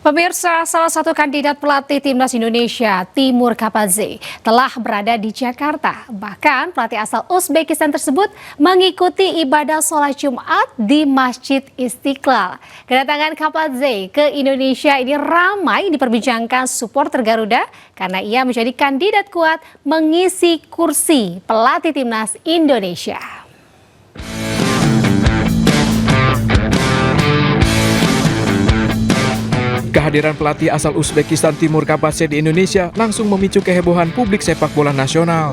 Pemirsa, salah satu kandidat pelatih Timnas Indonesia, Timur Kapadze, telah berada di Jakarta. Bahkan pelatih asal Uzbekistan tersebut mengikuti ibadah sholat Jumat di Masjid Istiqlal. Kedatangan Kapadze ke Indonesia ini ramai diperbincangkan supporter Garuda karena ia menjadi kandidat kuat mengisi kursi pelatih Timnas Indonesia. Kehadiran pelatih asal Uzbekistan Timur Kapadze di Indonesia langsung memicu kehebohan publik sepak bola nasional.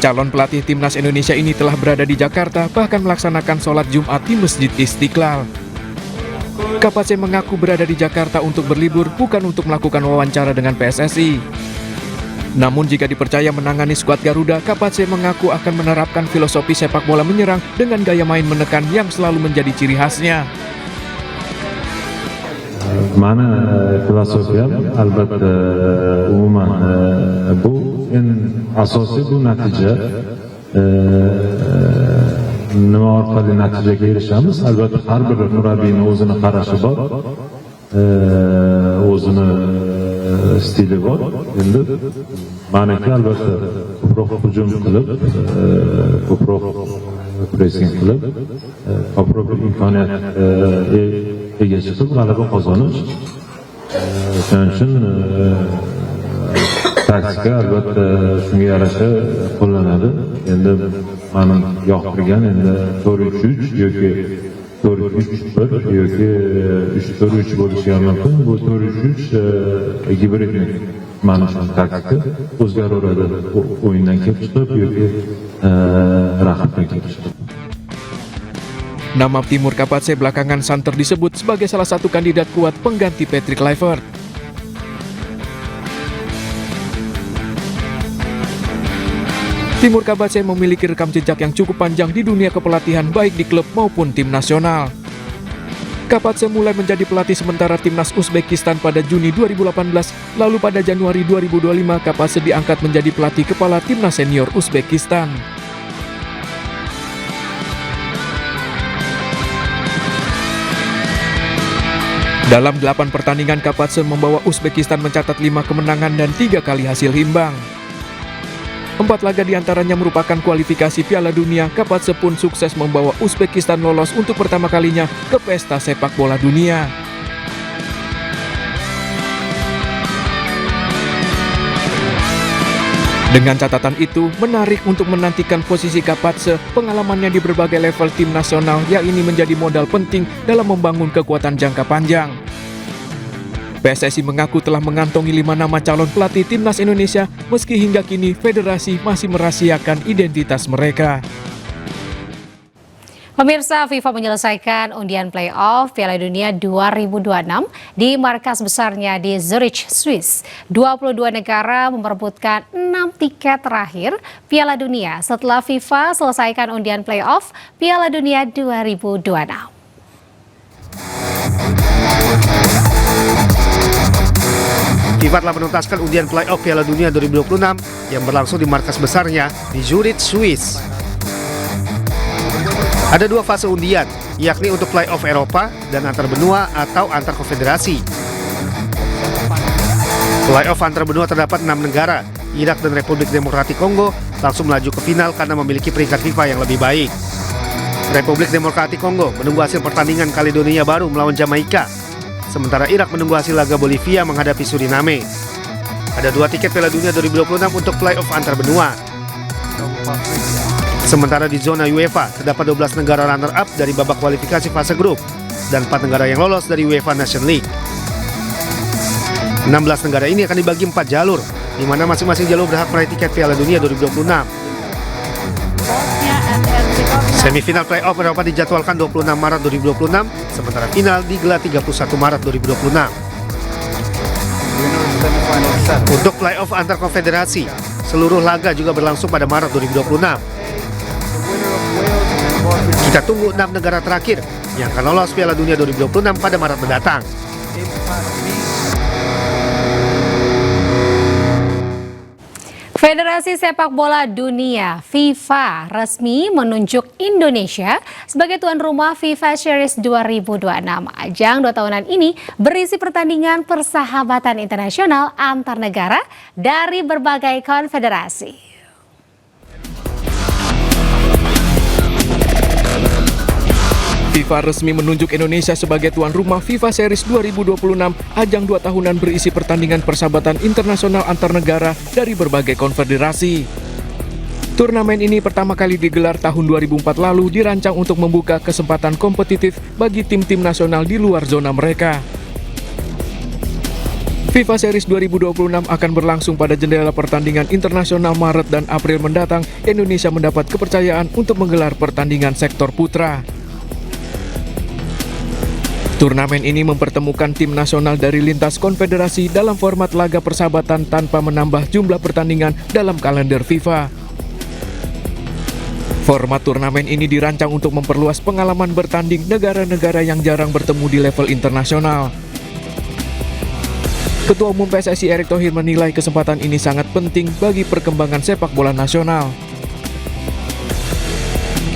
Calon pelatih Timnas Indonesia ini telah berada di Jakarta bahkan melaksanakan sholat Jumat di Masjid Istiqlal. Kapadze mengaku berada di Jakarta untuk berlibur bukan untuk melakukan wawancara dengan PSSI. Namun jika dipercaya menangani skuad Garuda, Kapadze mengaku akan menerapkan filosofi sepak bola menyerang dengan gaya main menekan yang selalu menjadi ciri khasnya. Mana filosofiyam albatta umuman bu en asosiy bu natija nima orqali natijaga erishamiz. Albatta har bir murabbiyning o'zini qarashi bor, o'zini stili bor. Endi meniki albatta ko'proq hujum qilib, ko'proq pressing qilib, ko'proq imkoniyat ega chiqib g'alaba qozonish. Shuning uchun taktika albatta shunga yarasha qo'llanadi. Endi meni yoqtirgan endi 4-3-3 yoki 4-3-1 yoki 3-4-3 bo'lishi ham mumkin. Bu 4-3-3 gibrid meni taktika o'zgaraveradi o'yindan kelib chiqib yoki raqibdan kelib chiqib. Nama Timur Kapadze belakangan santer disebut sebagai salah satu kandidat kuat pengganti Patrick Kluivert. Timur Kapadze memiliki rekam jejak yang cukup panjang di dunia kepelatihan baik di klub maupun tim nasional. Kapadze mulai menjadi pelatih sementara Timnas Uzbekistan pada Juni 2018, lalu pada Januari 2025 Kapadze diangkat menjadi pelatih kepala Timnas senior Uzbekistan. Dalam 8 pertandingan, Kapadze membawa Uzbekistan mencatat 5 kemenangan dan 3 kali hasil imbang. 4 laga diantaranya merupakan kualifikasi Piala Dunia. Kapadze pun sukses membawa Uzbekistan lolos untuk pertama kalinya ke pesta sepak bola dunia. Dengan catatan itu, menarik untuk menantikan posisi Kapadze, pengalamannya di berbagai level tim nasional yang ini menjadi modal penting dalam membangun kekuatan jangka panjang. PSSI mengaku telah mengantongi 5 nama calon pelatih Timnas Indonesia, meski hingga kini federasi masih merahasiakan identitas mereka. Pemirsa, FIFA menyelesaikan undian playoff Piala Dunia 2026 di markas besarnya di Zurich, Swiss. 22 negara memperebutkan 6 tiket terakhir Piala Dunia setelah FIFA selesaikan undian playoff Piala Dunia 2026. FIFA telah menuntaskan undian playoff Piala Dunia 2026 yang berlangsung di markas besarnya di Zurich, Swiss. Ada 2 fase undian, yakni untuk playoff Eropa dan antar benua atau antar konfederasi. Playoff antar benua terdapat 6 negara. Irak dan Republik Demokratik Kongo langsung melaju ke final karena memiliki peringkat FIFA yang lebih baik. Republik Demokratik Kongo menunggu hasil pertandingan Kaledonia Baru melawan Jamaika, sementara Irak menunggu hasil laga Bolivia menghadapi Suriname. Ada 2 tiket Piala Dunia 2026 untuk playoff antar benua. Sementara di zona UEFA, terdapat 12 negara runner-up dari babak kualifikasi fase grup dan 4 negara yang lolos dari UEFA Nation League. 16 negara ini akan dibagi 4 jalur, di mana masing-masing jalur berhak meraih tiket Piala Dunia 2026. Semifinal playoff Eropa dijadwalkan 26 Maret 2026, sementara final digelar 31 Maret 2026. Untuk playoff antar konfederasi, seluruh laga juga berlangsung pada Maret 2026. Kita tunggu 6 negara terakhir yang akan lolos Piala Dunia 2026 pada Maret mendatang. Federasi Sepak Bola Dunia FIFA resmi menunjuk Indonesia sebagai tuan rumah FIFA Series 2026. Ajang 2 tahunan ini berisi pertandingan persahabatan internasional antar negara dari berbagai konfederasi. FIFA resmi menunjuk Indonesia sebagai tuan rumah FIFA Series 2026, ajang 2 tahunan berisi pertandingan persahabatan internasional antar negara dari berbagai konfederasi. Turnamen ini pertama kali digelar tahun 2004 lalu, dirancang untuk membuka kesempatan kompetitif bagi tim-tim nasional di luar zona mereka. FIFA Series 2026 akan berlangsung pada jendela pertandingan internasional Maret dan April mendatang. Indonesia mendapat kepercayaan untuk menggelar pertandingan sektor putra. Turnamen ini mempertemukan tim nasional dari lintas konfederasi dalam format laga persahabatan tanpa menambah jumlah pertandingan dalam kalender FIFA. Format turnamen ini dirancang untuk memperluas pengalaman bertanding negara-negara yang jarang bertemu di level internasional. Ketua Umum PSSI Erick Thohir menilai kesempatan ini sangat penting bagi perkembangan sepak bola nasional.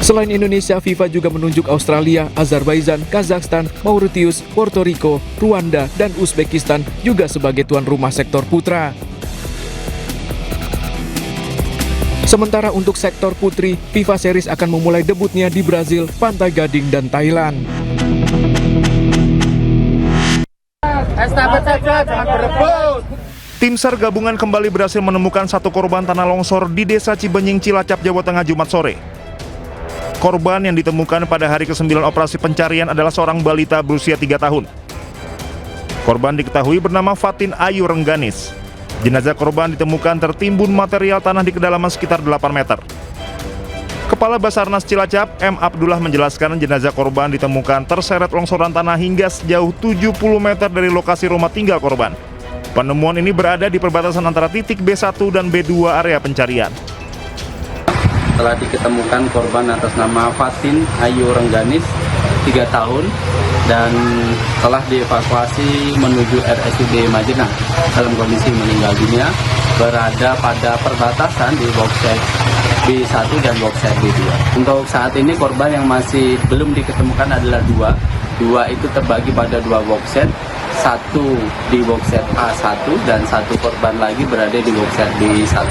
Selain Indonesia, FIFA juga menunjuk Australia, Azerbaijan, Kazakhstan, Mauritius, Puerto Rico, Rwanda, dan Uzbekistan juga sebagai tuan rumah sektor putra. Sementara untuk sektor putri, FIFA Series akan memulai debutnya di Brazil, Pantai Gading, dan Thailand. Tim SAR gabungan kembali berhasil menemukan 1 korban tanah longsor di Desa Cibenying, Cilacap, Jawa Tengah, Jumat sore. Korban yang ditemukan pada hari ke-9 operasi pencarian adalah seorang balita berusia 3 tahun. Korban diketahui bernama Fatin Ayu Rengganis. Jenazah korban ditemukan tertimbun material tanah di kedalaman sekitar 8 meter. Kepala Basarnas Cilacap, M. Abdullah menjelaskan jenazah korban ditemukan terseret longsoran tanah hingga sejauh 70 meter dari lokasi rumah tinggal korban. Penemuan ini berada di perbatasan antara titik B1 dan B2 area pencarian. Telah diketemukan korban atas nama Fatin Ayu Rengganis, 3 tahun, dan telah dievakuasi menuju RSUD Majenang dalam kondisi meninggal dunia, berada pada perbatasan di boxset B1 dan boxset B2. Untuk saat ini korban yang masih belum diketemukan adalah 2 itu terbagi pada 2 boxset, 1 di boxset A1 dan 1 korban lagi berada di boxset B1.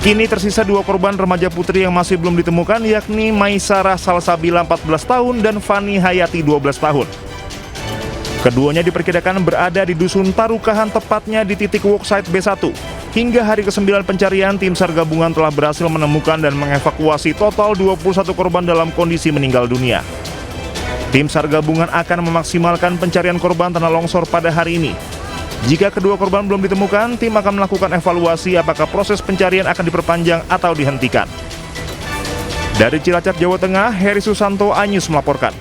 Kini tersisa 2 korban remaja putri yang masih belum ditemukan, yakni Maisarah Salsabila 14 tahun dan Fani Hayati 12 tahun. Keduanya diperkirakan berada di Dusun Tarukahan, tepatnya di titik worksite B1. Hingga hari ke-9 pencarian, tim SAR gabungan telah berhasil menemukan dan mengevakuasi total 21 korban dalam kondisi meninggal dunia. Tim SAR gabungan akan memaksimalkan pencarian korban tanah longsor pada hari ini. Jika kedua korban belum ditemukan, tim akan melakukan evaluasi apakah proses pencarian akan diperpanjang atau dihentikan. Dari Cilacap, Jawa Tengah, Heri Susanto, iNews melaporkan.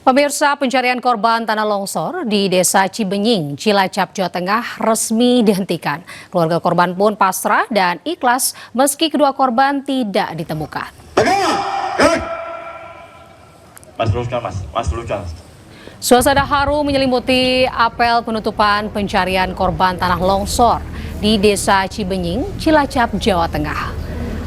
Pemirsa, pencarian korban tanah longsor di Desa Cibenying, Cilacap, Jawa Tengah resmi dihentikan. Keluarga korban pun pasrah dan ikhlas meski kedua korban tidak ditemukan. Suasana haru menyelimuti apel penutupan pencarian korban tanah longsor di Desa Cibenying, Cilacap, Jawa Tengah.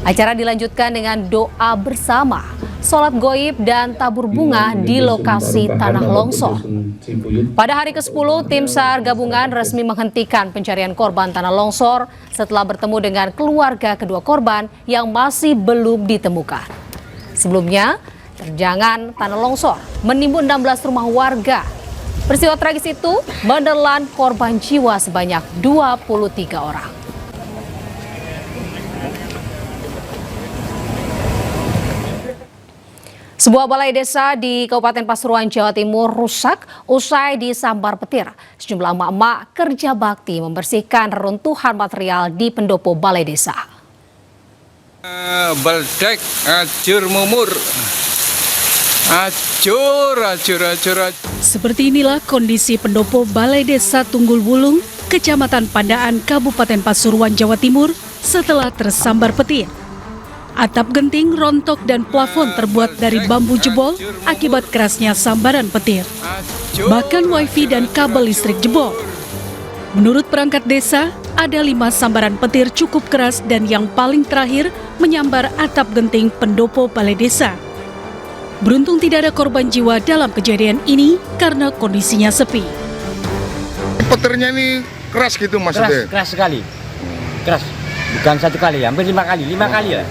Acara dilanjutkan dengan doa bersama, sholat goib dan tabur bunga di lokasi tanah longsor. Pada hari ke-10, tim SAR gabungan resmi menghentikan pencarian korban tanah longsor setelah bertemu dengan keluarga kedua korban yang masih belum ditemukan. Sebelumnya, terjangan tanah longsor menimbun 16 rumah warga. Peristiwa tragis itu menelan korban jiwa sebanyak 23 orang. Sebuah balai desa di Kabupaten Pasuruan, Jawa Timur rusak usai disambar petir. Sejumlah emak-emak kerja bakti membersihkan reruntuhan material di pendopo balai desa. Beldek, acur mumur. Acur. Seperti inilah kondisi pendopo Balai Desa Tunggul Wulung, Kecamatan Pandaan, Kabupaten Pasuruan, Jawa Timur setelah tersambar petir. Atap genting, rontok, dan plafon terbuat dari bambu jebol akibat kerasnya sambaran petir. Bahkan wifi dan kabel listrik jebol. Menurut perangkat desa, ada 5 sambaran petir cukup keras dan yang paling terakhir menyambar atap genting pendopo balai desa. Beruntung tidak ada korban jiwa dalam kejadian ini karena kondisinya sepi. Petirnya ini keras gitu maksudnya? Keras sekali. Keras. Bukan 1 kali, hampir 5 kali. 5 kali lah.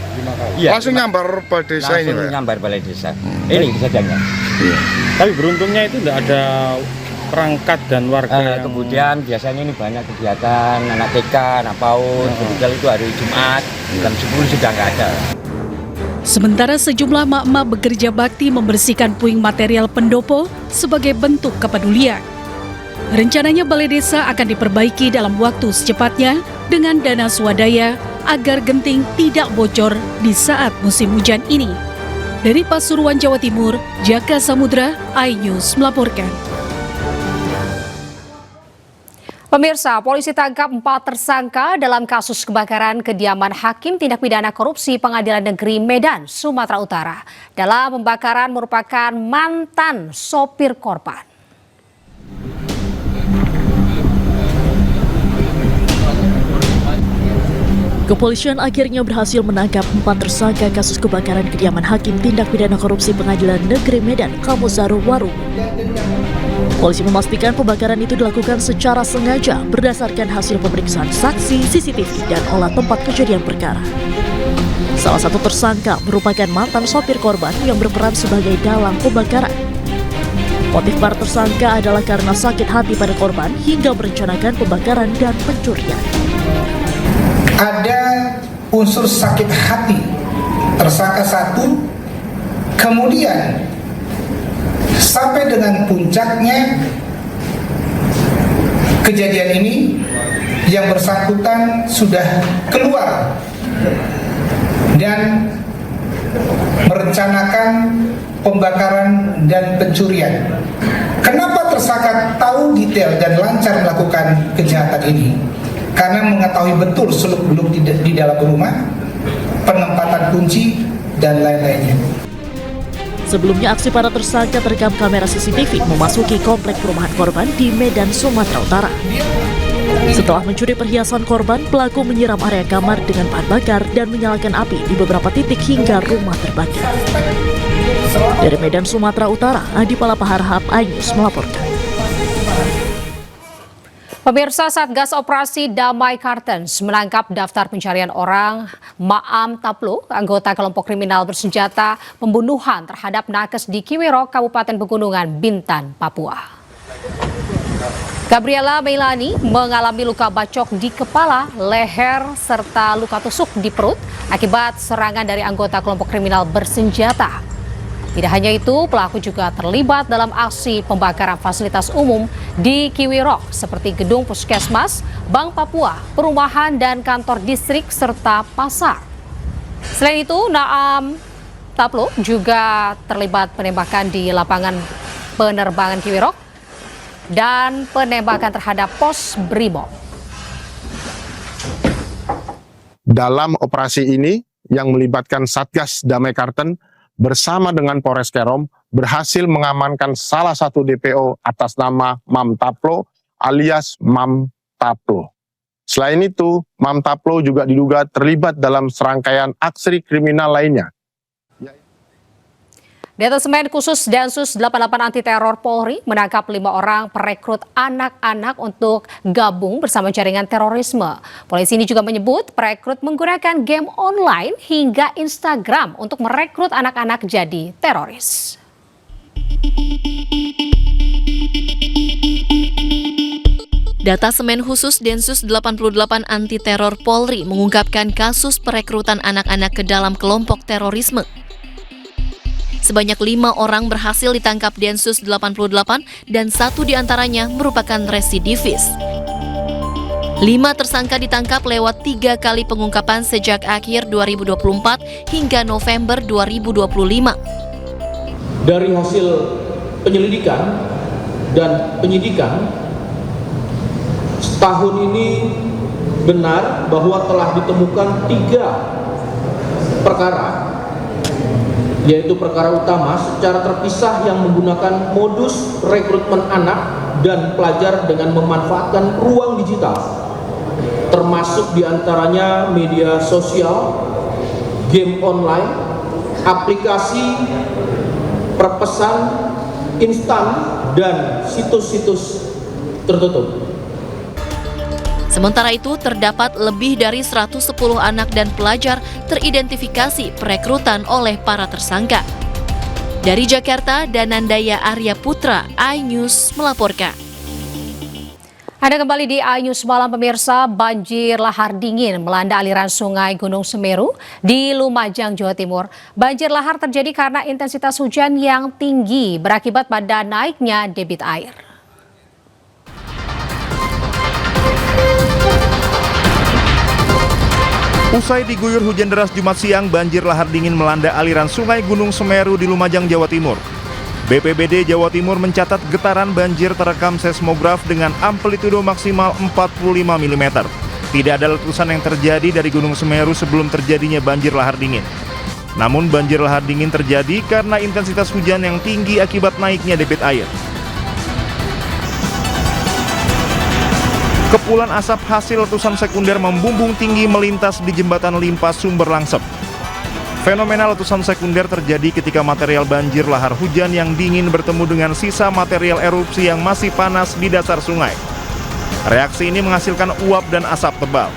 Iya, langsung nyambar balai desa ini, Pak? Langsung nyambar balai desa. Ini kejadiannya. Iya. Tapi beruntungnya itu tidak ada perangkat dan warga. Kemudian biasanya ini banyak kegiatan anak TK, anak PAUD. Kemudian itu hari Jumat, jam 10 sudah nggak ada. Sementara sejumlah mak-mak bekerja bakti membersihkan puing material pendopo sebagai bentuk kepedulian. Rencananya balai desa akan diperbaiki dalam waktu secepatnya dengan dana swadaya agar genting tidak bocor di saat musim hujan ini. Dari Pasuruan, Jawa Timur, Jaka Samudra, iNews melaporkan. Pemirsa, polisi tangkap 4 tersangka dalam kasus kebakaran kediaman Hakim Tindak Pidana Korupsi Pengadilan Negeri Medan, Sumatera Utara. Dalam pembakaran merupakan mantan sopir korban. Kepolisian akhirnya berhasil menangkap 4 tersangka kasus kebakaran kediaman Hakim Tindak Pidana Korupsi Pengadilan Negeri Medan, Kamuzaro Waru. Polisi memastikan pembakaran itu dilakukan secara sengaja berdasarkan hasil pemeriksaan saksi, CCTV, dan olah tempat kejadian perkara. Salah satu tersangka merupakan mantan sopir korban yang berperan sebagai dalang pembakaran. Motif para tersangka adalah karena sakit hati pada korban hingga merencanakan pembakaran dan pencurian. Ada unsur sakit hati tersangka 1, kemudian sampai dengan puncaknya kejadian ini yang bersangkutan sudah keluar dan merencanakan pembakaran dan pencurian. Kenapa tersangka tahu detail dan lancar melakukan kejahatan ini? Karena mengetahui betul seluk-beluk di dalam rumah, penempatan kunci, dan lain-lainnya. Sebelumnya aksi para tersangka terekam kamera CCTV memasuki komplek perumahan korban di Medan, Sumatera Utara. Setelah mencuri perhiasan korban, pelaku menyiram area kamar dengan bahan bakar dan menyalakan api di beberapa titik hingga rumah terbakar. Dari Medan, Sumatera Utara, Adi Palapaharhap, iNews melaporkan. Pemirsa, Satgas Operasi Damai Kartens menangkap daftar pencarian orang Maam Taplo, anggota kelompok kriminal bersenjata pembunuhan terhadap nakes di Kiwirok, Kabupaten Pegunungan, Bintan, Papua. Gabriela Meilani mengalami luka bacok di kepala, leher, serta luka tusuk di perut akibat serangan dari anggota kelompok kriminal bersenjata. Tidak hanya itu, pelaku juga terlibat dalam aksi pembakaran fasilitas umum di Kiwirok seperti gedung puskesmas, Bank Papua, perumahan dan kantor distrik serta pasar. Selain itu, Naam Taplo juga terlibat penembakan di lapangan penerbangan Kiwirok dan penembakan terhadap pos Brimob. Dalam operasi ini yang melibatkan Satgas Damai Kartens bersama dengan Polres Kerom berhasil mengamankan salah satu DPO atas nama Mam Taplo alias Mam Taplo. Selain itu, Mam Taplo juga diduga terlibat dalam serangkaian aksi kriminal lainnya. Detasemen Khusus Densus 88 Anti Teror Polri menangkap 5 orang perekrut anak-anak untuk gabung bersama jaringan terorisme. Polisi ini juga menyebut perekrut menggunakan game online hingga Instagram untuk merekrut anak-anak jadi teroris. Detasemen Khusus Densus 88 Anti Teror Polri mengungkapkan kasus perekrutan anak-anak ke dalam kelompok terorisme. Sebanyak 5 orang berhasil ditangkap Densus 88 dan 1 diantaranya merupakan residivis. 5 tersangka ditangkap lewat 3 kali pengungkapan sejak akhir 2024 hingga November 2025. Dari hasil penyelidikan dan penyidikan, tahun ini benar bahwa telah ditemukan 3 perkara, yaitu perkara utama secara terpisah yang menggunakan modus rekrutmen anak dan pelajar dengan memanfaatkan ruang digital, termasuk diantaranya media sosial, game online, aplikasi perpesan instan, dan situs-situs tertutup. Sementara itu, terdapat lebih dari 110 anak dan pelajar teridentifikasi perekrutan oleh para tersangka. Dari Jakarta, Danandaya Arya Putra, iNews melaporkan. Ada kembali di iNews Malam pemirsa, banjir lahar dingin melanda aliran sungai Gunung Semeru di Lumajang, Jawa Timur. Banjir lahar terjadi karena intensitas hujan yang tinggi berakibat pada naiknya debit air. Usai diguyur hujan deras Jumat siang, banjir lahar dingin melanda aliran sungai Gunung Semeru di Lumajang, Jawa Timur. BPBD Jawa Timur mencatat getaran banjir terekam seismograf dengan amplitudo maksimal 45 mm. Tidak ada letusan yang terjadi dari Gunung Semeru sebelum terjadinya banjir lahar dingin. Namun banjir lahar dingin terjadi karena intensitas hujan yang tinggi akibat naiknya debit air. Kepulan asap hasil letusan sekunder membumbung tinggi melintas di jembatan Limpas Sumber Langsep. Fenomena letusan sekunder terjadi ketika material banjir lahar hujan yang dingin bertemu dengan sisa material erupsi yang masih panas di dasar sungai. Reaksi ini menghasilkan uap dan asap tebal.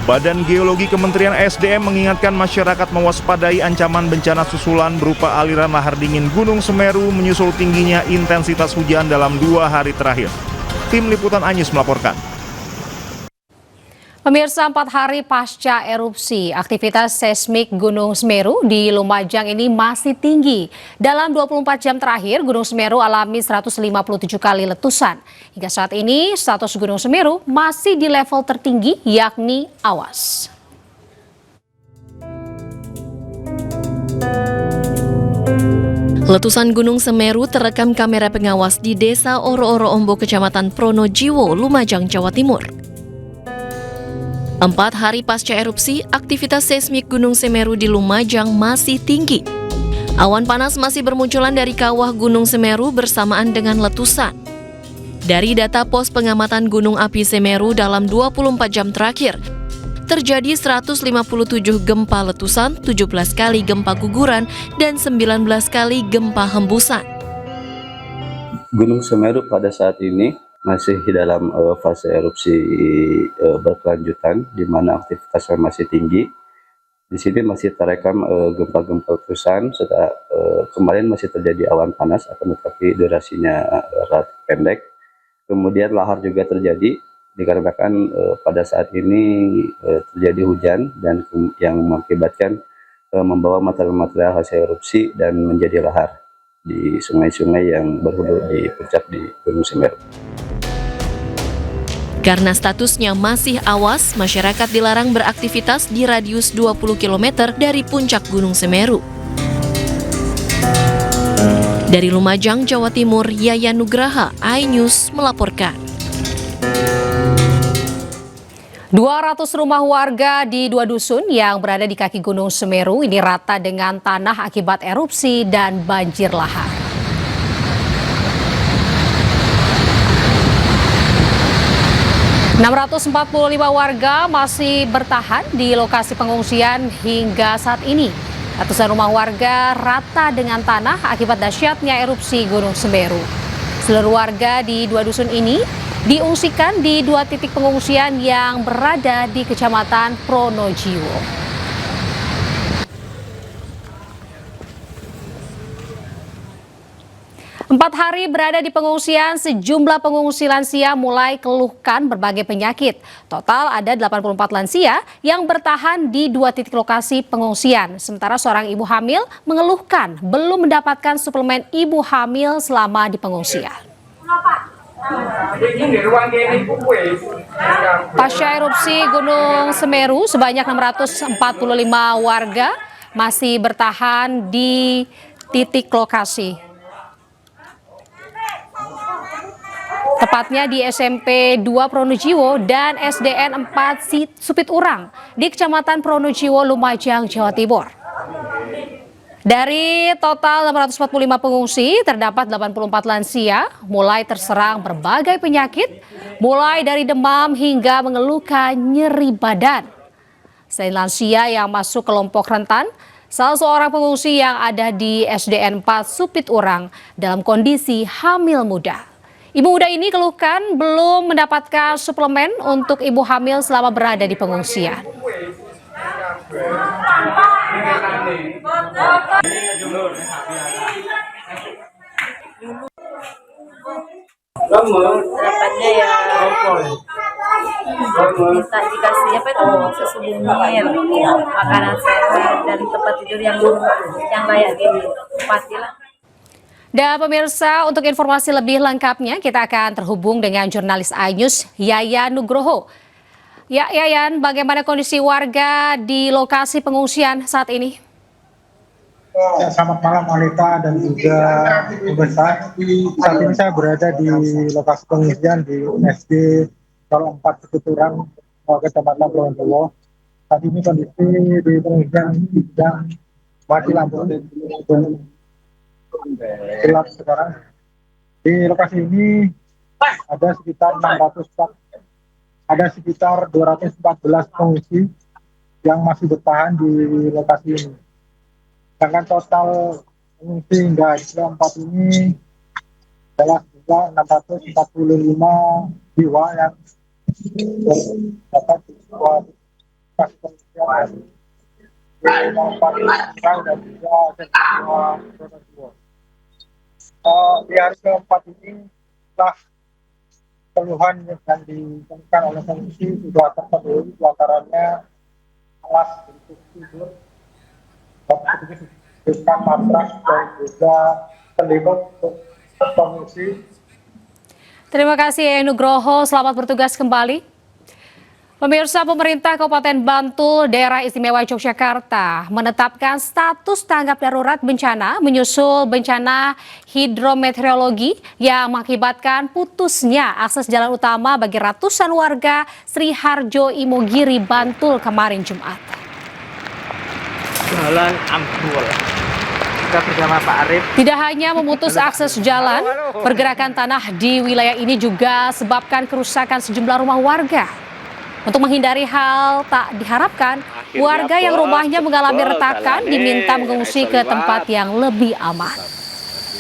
Badan Geologi Kementerian SDM mengingatkan masyarakat mewaspadai ancaman bencana susulan berupa aliran lahar dingin Gunung Semeru menyusul tingginya intensitas hujan dalam 2 hari terakhir. Tim Liputan iNews melaporkan. Pemirsa, 4 hari pasca erupsi, aktivitas seismik Gunung Semeru di Lumajang ini masih tinggi. Dalam 24 jam terakhir, Gunung Semeru alami 157 kali letusan. Hingga saat ini, status Gunung Semeru masih di level tertinggi, yakni awas. Letusan Gunung Semeru terekam kamera pengawas di Desa Oro-Oro Ombo, Kecamatan Pronojiwo, Lumajang, Jawa Timur. 4 hari pasca erupsi, aktivitas seismik Gunung Semeru di Lumajang masih tinggi. Awan panas masih bermunculan dari kawah Gunung Semeru bersamaan dengan letusan. Dari data pos pengamatan Gunung Api Semeru dalam 24 jam terakhir, terjadi 157 gempa letusan, 17 kali gempa guguran, dan 19 kali gempa hembusan. Gunung Semeru pada saat ini masih dalam fase erupsi berkelanjutan, di mana aktivitasnya masih tinggi. Di sini masih terekam gempa-gempa letusan. Setelah kemarin masih terjadi awan panas, akan tetapi durasinya relatif pendek. Kemudian lahar juga terjadi dikarenakan pada saat ini terjadi hujan dan yang mengakibatkan membawa material-material hasil erupsi dan menjadi lahar di sungai-sungai yang berhulu di puncak di Gunung Semeru. Karena statusnya masih awas, masyarakat dilarang beraktivitas di radius 20 km dari puncak Gunung Semeru. Dari Lumajang, Jawa Timur, Yayan Nugraha, iNews melaporkan. 200 rumah warga di 2 dusun yang berada di kaki Gunung Semeru ini rata dengan tanah akibat erupsi dan banjir lahar. ...645 warga masih bertahan di lokasi pengungsian hingga saat ini. Ratusan rumah warga rata dengan tanah akibat dahsyatnya erupsi Gunung Semeru. Seluruh warga di 2 dusun ini diungsikan di 2 titik pengungsian yang berada di Kecamatan Pronojiwo. 4 hari berada di pengungsian, sejumlah pengungsi lansia mulai keluhkan berbagai penyakit. Total ada 84 lansia yang bertahan di 2 titik lokasi pengungsian. Sementara seorang ibu hamil mengeluhkan belum mendapatkan suplemen ibu hamil selama di pengungsian. Pasca erupsi Gunung Semeru, sebanyak 645 warga masih bertahan di titik lokasi. tepatnya di SMP 2 Pronojiwo dan SDN 4 Supit Urang di Kecamatan Pronojiwo, Lumajang, Jawa Timur. Dari total 645 pengungsi, terdapat 84 lansia mulai terserang berbagai penyakit, mulai dari demam hingga mengeluhkan nyeri badan. Selain lansia yang masuk kelompok rentan, salah seorang pengungsi yang ada di SDN 4 Supit Urang dalam kondisi hamil muda. Ibu muda ini keluhkan belum mendapatkan suplemen untuk ibu hamil selama berada di pengungsian. Harapannya ya minta dikasih apa itu susu bumi, makanan sehat dan tempat tidur yang layak gini, pastilah. Dan pemirsa, untuk informasi lebih lengkapnya kita akan terhubung dengan jurnalis iNews Yayan Nugroho. Ya, Yayan, bagaimana kondisi warga di lokasi pengungsian saat ini? Ya, selamat malam Alita dan juga pemirsa. Saat ini saya berada di lokasi pengungsian di SD 04 Supit Urang, Kecamatan Pronojiwo. Saat ini kondisi di pengungsian sedang mati lampu gelap sekarang. Di lokasi ini ada sekitar 214 pengungsi yang masih bertahan di lokasi ini. Sedangkan total pengungsi hingga tempat ini adalah 645 jiwa yang dapat lokasi pengungsian dan juga di hari keempat ini setelah keluhan yang ditemukan oleh pengungsi sudah terpenuhi, diantaranya alas untuk tidur, matras dan juga selimut untuk pengungsi. Terima kasih Nugroho, selamat bertugas kembali. Pemirsa, pemerintah Kabupaten Bantul, Daerah Istimewa Yogyakarta menetapkan status tanggap darurat bencana menyusul bencana hidrometeorologi yang mengakibatkan putusnya akses jalan utama bagi ratusan warga Sri Harjo Imogiri, Bantul kemarin Jumat. Jalan ambrol. Kita bersama Pak Arif. Tidak hanya memutus akses jalan, pergerakan tanah di wilayah ini juga sebabkan kerusakan sejumlah rumah warga. Untuk menghindari hal tak diharapkan, warga yang rumahnya mengalami retakan diminta mengungsi ke tempat yang lebih aman.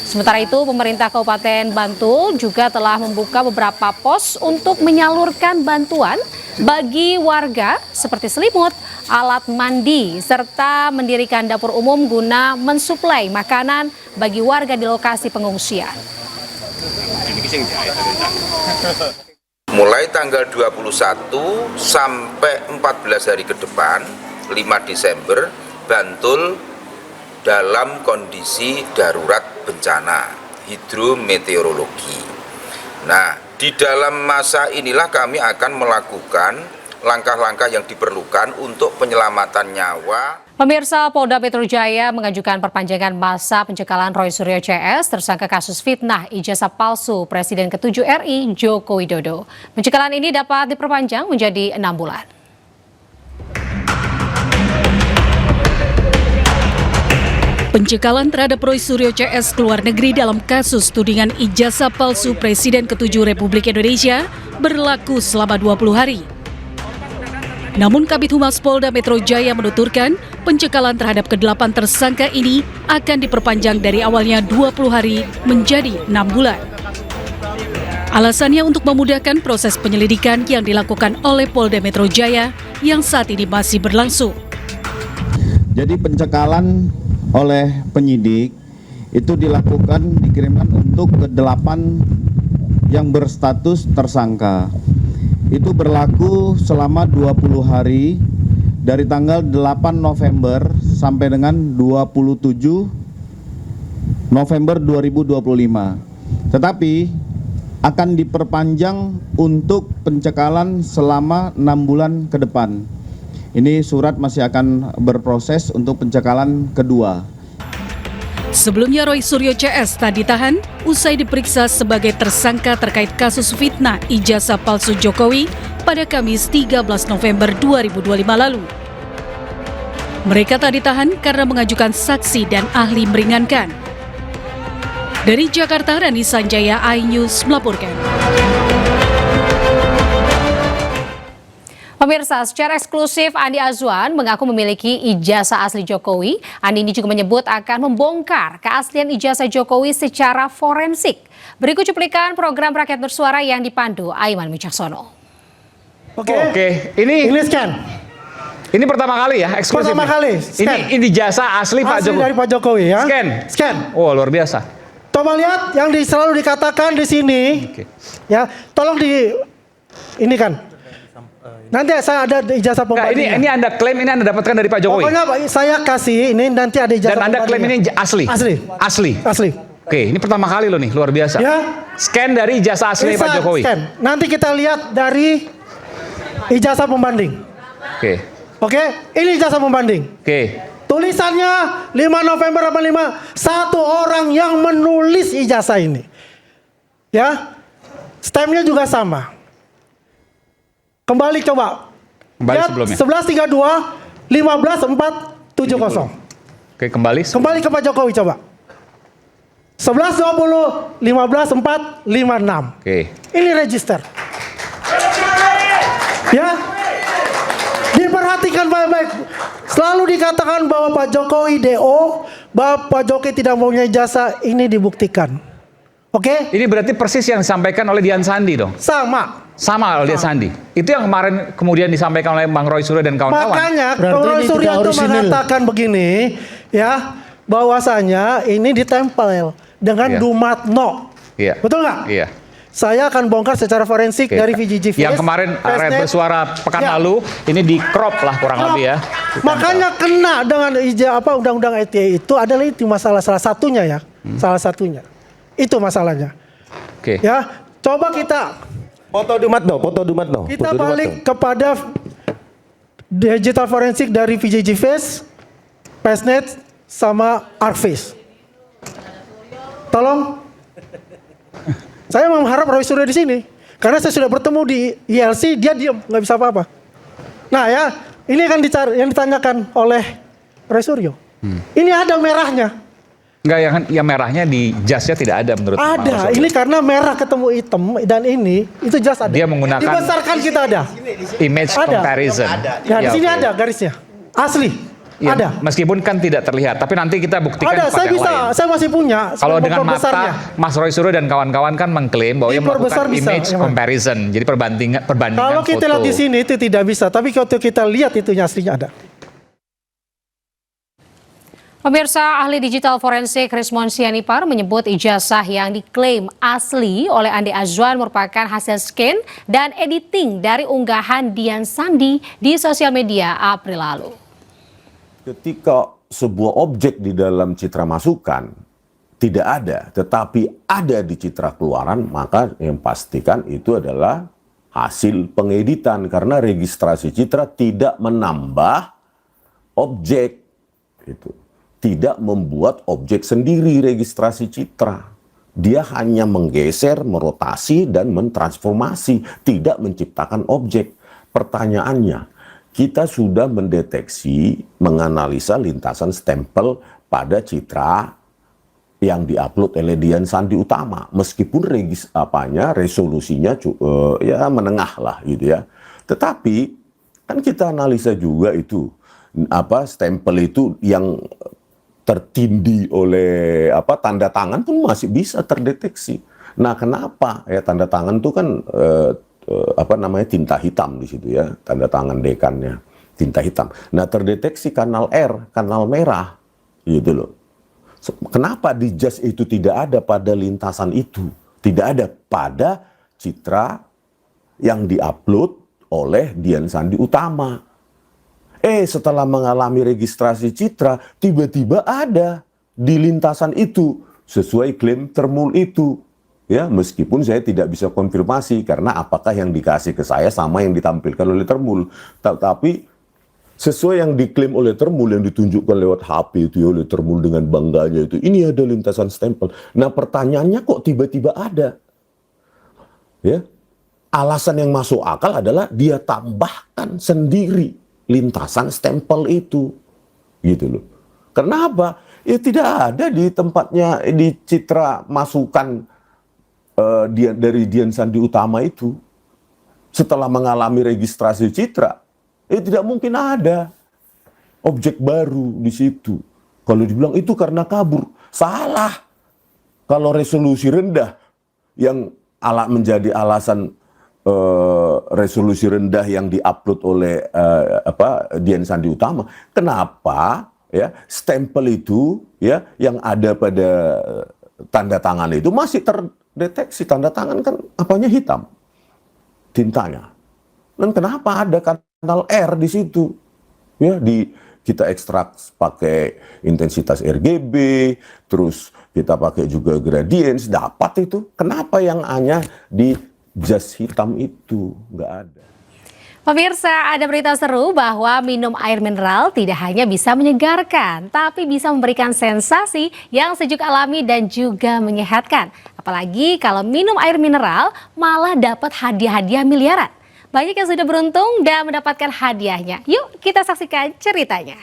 Sementara itu, pemerintah Kabupaten Bantul juga telah membuka beberapa pos untuk menyalurkan bantuan bagi warga seperti selimut, alat mandi, serta mendirikan dapur umum guna mensuplai makanan bagi warga di lokasi pengungsian. Mulai tanggal 21 sampai 14 hari ke depan, 5 Desember, Bantul dalam kondisi darurat bencana hidrometeorologi. Nah, di dalam masa inilah kami akan melakukan langkah-langkah yang diperlukan untuk penyelamatan nyawa. Pemirsa, Polda Metro Jaya mengajukan perpanjangan masa pencekalan Roy Suryo CS tersangka kasus fitnah ijazah palsu Presiden ke-7 RI Joko Widodo. Pencekalan ini dapat diperpanjang menjadi 6 bulan. Pencekalan terhadap Roy Suryo CS ke luar negeri dalam kasus tudingan ijazah palsu Presiden ke-7 Republik Indonesia berlaku selama 20 hari. Namun Kabid Humas Polda Metro Jaya menuturkan pencekalan terhadap ke-8 tersangka ini akan diperpanjang dari awalnya 20 hari menjadi 6 bulan. Alasannya untuk memudahkan proses penyelidikan yang dilakukan oleh Polda Metro Jaya yang saat ini masih berlangsung. Jadi pencekalan oleh penyidik itu dikirimkan untuk ke-8 yang berstatus tersangka. Itu berlaku selama 20 hari dari tanggal 8 November sampai dengan 27 November 2025. Tetapi akan diperpanjang untuk pencekalan selama 6 bulan ke depan. Ini surat masih akan berproses untuk pencekalan kedua. Sebelumnya Roy Suryo CS tak ditahan usai diperiksa sebagai tersangka terkait kasus fitnah ijazah palsu Jokowi pada Kamis 13 November 2025 lalu. Mereka tak ditahan karena mengajukan saksi dan ahli meringankan. Dari Jakarta, Rani Sanjaya, iNews melaporkan. Pemirsa, secara eksklusif Andi Azwan mengaku memiliki ijazah asli Jokowi. Andi ini juga menyebut akan membongkar keaslian ijazah Jokowi secara forensik. Berikut cuplikan program Rakyat Bersuara yang dipandu Aiman Wicaksono. Oke. Ini scan. Ini pertama kali ya eksklusif. Pertama kali. Scan. Ini ijazah asli Pak Jokowi. Asli dari Pak Jokowi ya. Scan. Oh, luar biasa. Coba lihat yang selalu dikatakan di sini. Ya, tolong ini kan. Nanti saya ada ijazah pembanding. Ini Anda klaim ini Anda dapatkan dari Pak Jokowi. Pokoknya saya kasih ini nanti ada ijazah. Dan Anda klaim ini asli. Asli. Oke, ini pertama kali loh nih, luar biasa. Ya. Scan dari ijazah asli Pak Jokowi. Scan. Nanti kita lihat dari ijazah pembanding. Oke, ini ijazah pembanding. Tulisannya 5 November 85, satu orang yang menulis ijazah ini. Ya. Stampnya juga sama. Kembali coba. Kembali sebelumnya. 11.32, 15.470. Oke, kembali. Kembali ke Pak Jokowi coba. 11.20, 15.456. Oke. Ini register. Ya. Diperhatikan baik-baik. Selalu dikatakan bahwa Pak Jokowi DO, bahwa Pak Jokowi tidak mempunyai jasa, ini dibuktikan. Oke? Ini berarti persis yang disampaikan oleh Dian Sandi dong? Sama oleh Dian Sandi. Itu yang kemarin kemudian disampaikan oleh Bang Roy Suryo dan kawan-kawan. Makanya Roy Suryo itu mengatakan begini, ya, bahwasanya ini ditempel dengan Dumatno. Iya. Betul nggak? Iya. Saya akan bongkar secara forensik dari VJJ. Yang kemarin Rakyat Bersuara pekan lalu, ini di crop lah kurang lebih ya. Makanya kena dengan undang-undang ITE itu adalah itu masalah salah satunya ya. Salah satunya. Itu masalahnya. Ya, coba kita foto Dumatno. Kita balik kepada digital forensik dari VJJ Face, Pesnet, sama Arcface. Tolong. Saya mengharap Roy Suryo di sini, karena saya sudah bertemu di ILC, dia diam, nggak bisa apa-apa. Nah ya, ini kan yang ditanyakan oleh Roy Suryo. Ini ada merahnya. Enggak, yang merahnya di jasnya tidak ada menurut Ada, ini karena merah ketemu hitam dan ini, itu jas ada. Dia menggunakan dibesarkan kita ada. Image comparison. Ya, di sini ada garisnya. Asli. Ya, ada. Meskipun kan tidak terlihat, tapi nanti kita buktikan tempat yang lain. Saya masih punya. Kalau dengan mata, Mas Roy Suryo dan kawan-kawan kan mengklaim bahwa yang melakukan image comparison. Jadi perbandingan kalau kita lihat di sini itu tidak bisa, tapi kalau kita lihat itu aslinya ada. Pemirsa, ahli digital forensik Rismon Sianipar menyebut ijazah yang diklaim asli oleh Andi Azwan merupakan hasil scan dan editing dari unggahan Dian Sandi di sosial media April lalu. Ketika sebuah objek di dalam citra masukan tidak ada, tetapi ada di citra keluaran, maka yang pastikan itu adalah hasil pengeditan karena registrasi citra tidak menambah objek itu. Tidak membuat objek sendiri registrasi citra. Dia hanya menggeser, merotasi, dan mentransformasi, tidak menciptakan objek. Pertanyaannya, kita sudah mendeteksi, menganalisa lintasan stempel pada citra yang diupload oleh Dian Sandi Utama. Meskipun resolusinya ya menengah lah gitu ya. Tetapi kan kita analisa juga itu, stempel itu yang tertindih oleh tanda tangan pun masih bisa terdeteksi. Nah, kenapa ya tanda tangan itu kan tinta hitam di situ ya, tanda tangan dekannya tinta hitam. Nah, terdeteksi kanal R, kanal merah gitu loh. Kenapa di jas itu tidak ada pada lintasan itu? Tidak ada pada citra yang diupload oleh Dian Sandi Utama. Setelah mengalami registrasi citra, tiba-tiba ada di lintasan itu sesuai klaim Termul itu. Ya, meskipun saya tidak bisa konfirmasi karena apakah yang dikasih ke saya sama yang ditampilkan oleh Termul. Tapi Sesuai yang diklaim oleh Termul, yang ditunjukkan lewat HP itu ya, oleh Termul dengan bangganya itu, ini ada lintasan stempel. Nah pertanyaannya kok tiba-tiba ada? Ya, alasan yang masuk akal adalah dia tambahkan sendiri lintasan stempel itu, gitu loh. Kenapa? Ya tidak ada di tempatnya, di citra masukan dari Dian Sandi Utama itu. Setelah mengalami registrasi citra, tidak mungkin ada objek baru di situ. Kalau dibilang itu karena kabur, salah. Kalau resolusi rendah yang menjadi alasan resolusi rendah yang diupload oleh Dian Sandi Utama, kenapa ya stempel itu ya yang ada pada tanda tangan itu masih terdeteksi? Tanda tangan kan apanya hitam, tintanya. Dan kenapa ada kanal R di situ? Ya, kita ekstrak pakai intensitas RGB, terus kita pakai juga gradients, dapat itu. Kenapa yang hanya di jas hitam itu nggak ada? Pemirsa, ada berita seru bahwa minum air mineral tidak hanya bisa menyegarkan, tapi bisa memberikan sensasi yang sejuk alami dan juga menyehatkan. Apalagi kalau minum air mineral malah dapat hadiah-hadiah miliaran. Banyak yang sudah beruntung dan mendapatkan hadiahnya. Yuk kita saksikan ceritanya.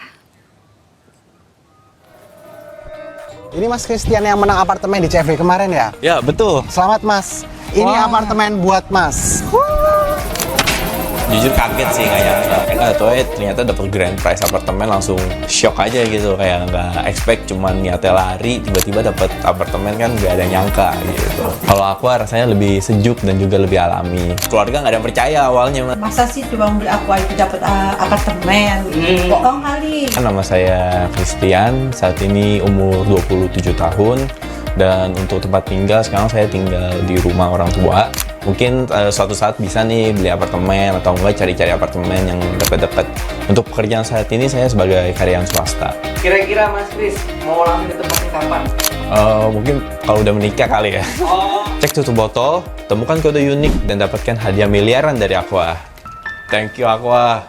Ini Mas Christian yang menang apartemen di CFD kemarin ya? Ya, betul. Selamat Mas. Ini apartemen buat Mas. Jujur kaget sih, nggak tahu ya, ternyata dapat grand prize apartemen, langsung shock aja gitu, kayak nggak expect, cuman niatnya lari tiba-tiba dapat apartemen, kan nggak ada nyangka gitu. Kalau aku rasanya lebih sejuk dan juga lebih alami. Keluarga nggak ada yang percaya awalnya. Masa sih Bang beli aku itu dapat apartemen? Bohong kali. Nama saya Christian, saat ini umur 27 tahun, dan untuk tempat tinggal sekarang saya tinggal di rumah orang tua. Mungkin suatu saat bisa nih beli apartemen atau enggak cari-cari apartemen yang dekat-dekat. Untuk pekerjaan saat ini saya sebagai karyawan swasta. Kira-kira Mas Kris mau langsung ke tempatnya kapan? Mungkin kalau udah menikah kali ya. Cek tutup botol, temukan kode unik dan dapatkan hadiah miliaran dari Aqua. Thank you Aqua.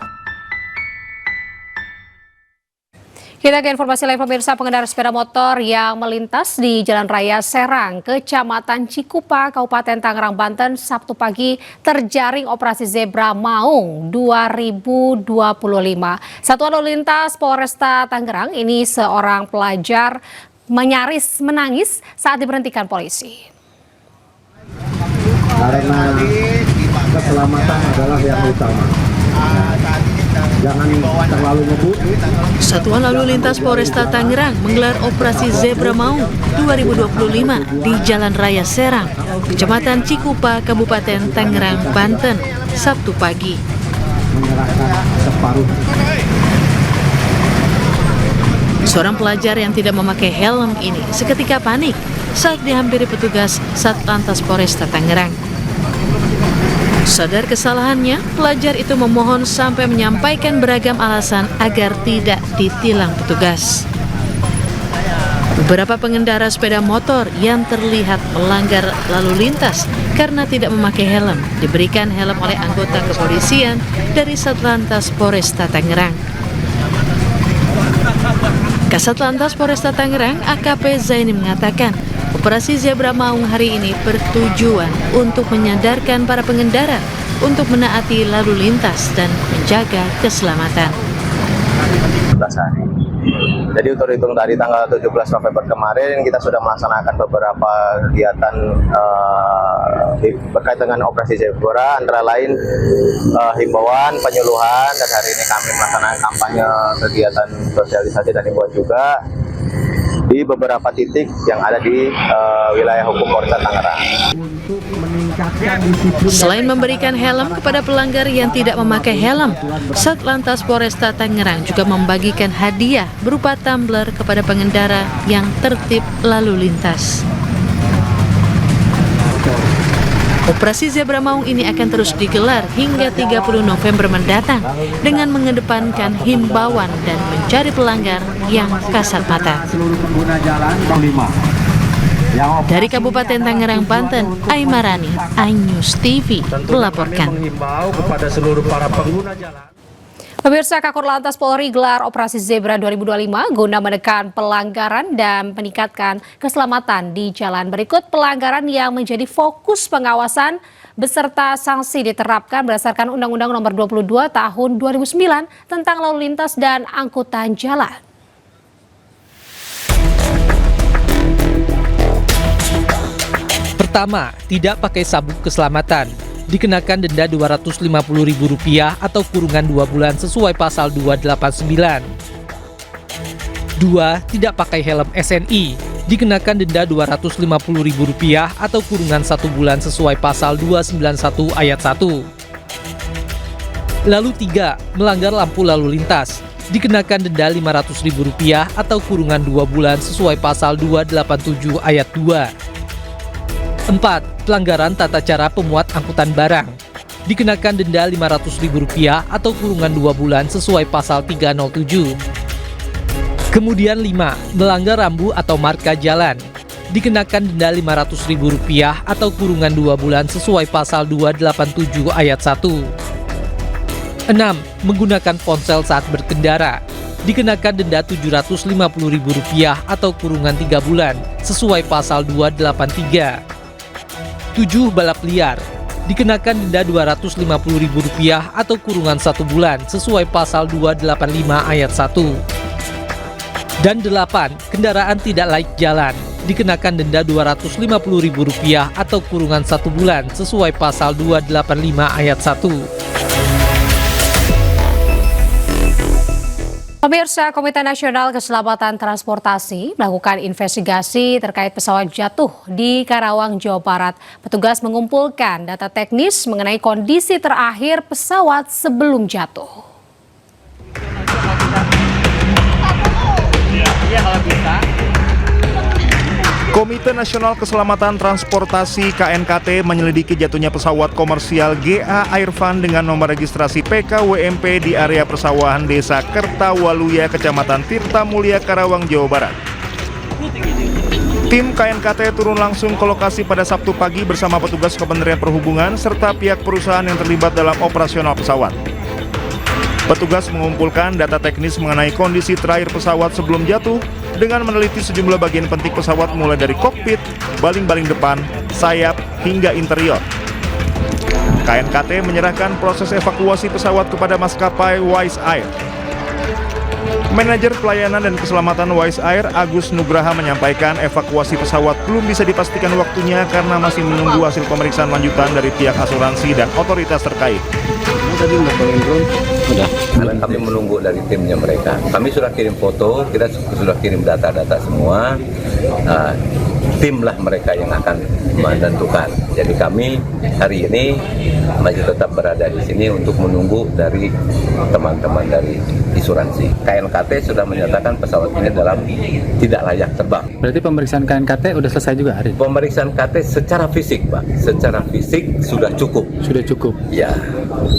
Kita ke informasi lain, pemirsa. Pengendara sepeda motor yang melintas di Jalan Raya Serang, Kecamatan Cikupa, Kabupaten Tangerang, Banten, Sabtu pagi terjaring operasi Zebra Maung 2025. Satuan Lalu Lintas Polresta Tangerang ini seorang pelajar menyaris menangis saat diberhentikan polisi. Karena keselamatan adalah yang utama. Jangan terlalu ngebut. Satuan Lalu Lintas Polresta Tangerang menggelar operasi Zebra Maung 2025 di Jalan Raya Serang, Kecamatan Cikupa, Kabupaten Tangerang, Banten, Sabtu pagi. Seorang pelajar yang tidak memakai helm ini seketika panik saat dihampiri petugas Satlantas Polresta Tangerang. Sadar kesalahannya, pelajar itu memohon sampai menyampaikan beragam alasan agar tidak ditilang petugas. Beberapa pengendara sepeda motor yang terlihat melanggar lalu lintas karena tidak memakai helm diberikan helm oleh anggota kepolisian dari Satlantas Polresta Tangerang. Kasatlantas Polresta Tangerang AKP Zaini mengatakan, operasi Zebra Maung hari ini bertujuan untuk menyadarkan para pengendara untuk menaati lalu lintas dan menjaga keselamatan. Jadi untuk hitung dari tanggal 17 November kemarin kita sudah melaksanakan beberapa kegiatan berkaitan dengan operasi Zebra, antara lain himbauan, penyuluhan, dan hari ini kami melaksanakan kampanye kegiatan sosialisasi dan himbauan juga di beberapa titik yang ada di wilayah hukum Polresta Tangerang. Selain memberikan helm kepada pelanggar yang tidak memakai helm, Satlantas Polresta Tangerang juga membagikan hadiah berupa tumbler kepada pengendara yang tertib lalu lintas. Operasi Zebra Maung ini akan terus digelar hingga 30 November mendatang dengan mengedepankan himbauan dan mencari pelanggar yang kasat mata. Dari Kabupaten Tangerang, Banten, Aimarani, iNews TV melaporkan. Pemirsa, Kakor Lantas Polri gelar Operasi Zebra 2025 guna menekan pelanggaran dan meningkatkan keselamatan di jalan. Berikut pelanggaran yang menjadi fokus pengawasan beserta sanksi diterapkan berdasarkan Undang-Undang Nomor 22 Tahun 2009 tentang lalu lintas dan angkutan jalan. Pertama, tidak pakai sabuk keselamatan. Dikenakan denda Rp250.000 atau kurungan 2 bulan sesuai pasal 289. 2. Tidak pakai helm SNI. Dikenakan denda Rp250.000 atau kurungan 1 bulan sesuai pasal 291 ayat 1. Lalu 3. Melanggar lampu lalu lintas. Dikenakan denda Rp500.000 atau kurungan 2 bulan sesuai pasal 287 ayat 2. 4. Pelanggaran tata cara pemuat angkutan barang. Dikenakan denda Rp500.000 atau kurungan 2 bulan sesuai pasal 307. Kemudian 5. Melanggar rambu atau marka jalan. Dikenakan denda Rp500.000 atau kurungan 2 bulan sesuai pasal 287 ayat 1. 6. Menggunakan ponsel saat berkendara. Dikenakan denda Rp750.000 atau kurungan 3 bulan sesuai pasal 283. 7. Balap liar. Dikenakan denda Rp250.000 atau kurungan 1 bulan sesuai pasal 285 ayat 1. Dan 8. Kendaraan tidak laik jalan. Dikenakan denda Rp250.000 atau kurungan 1 bulan sesuai pasal 285 ayat 1. Pemirsa, Komite Nasional Keselamatan Transportasi melakukan investigasi terkait pesawat jatuh di Karawang, Jawa Barat. Petugas mengumpulkan data teknis mengenai kondisi terakhir pesawat sebelum jatuh. Komite Nasional Keselamatan Transportasi KNKT menyelidiki jatuhnya pesawat komersial GA Airfan dengan nomor registrasi PKWMP di area persawahan Desa Kertawaluya, Kecamatan Tirta Mulia, Karawang, Jawa Barat. Tim KNKT turun langsung ke lokasi pada Sabtu pagi bersama petugas Kementerian Perhubungan serta pihak perusahaan yang terlibat dalam operasional pesawat. Petugas mengumpulkan data teknis mengenai kondisi terakhir pesawat sebelum jatuh dengan meneliti sejumlah bagian penting pesawat mulai dari kokpit, baling-baling depan, sayap, hingga interior. KNKT menyerahkan proses evakuasi pesawat kepada maskapai Wise Air. Manajer Pelayanan dan Keselamatan Wise Air, Agus Nugraha, menyampaikan evakuasi pesawat belum bisa dipastikan waktunya karena masih menunggu hasil pemeriksaan lanjutan dari pihak asuransi dan otoritas terkait. Tadi sudah, karena kami menunggu dari timnya mereka. Kami sudah kirim foto, kita sudah kirim data-data semua. Timlah mereka yang akan menentukan. Jadi kami hari ini masih tetap berada di sini untuk menunggu dari teman-teman dari asuransi. KNKT sudah menyatakan pesawat ini dalam tidak layak terbang. Berarti pemeriksaan KNKT sudah selesai juga hari ini? Pemeriksaan KT secara fisik, Pak. Secara fisik sudah cukup. Sudah cukup? Ya.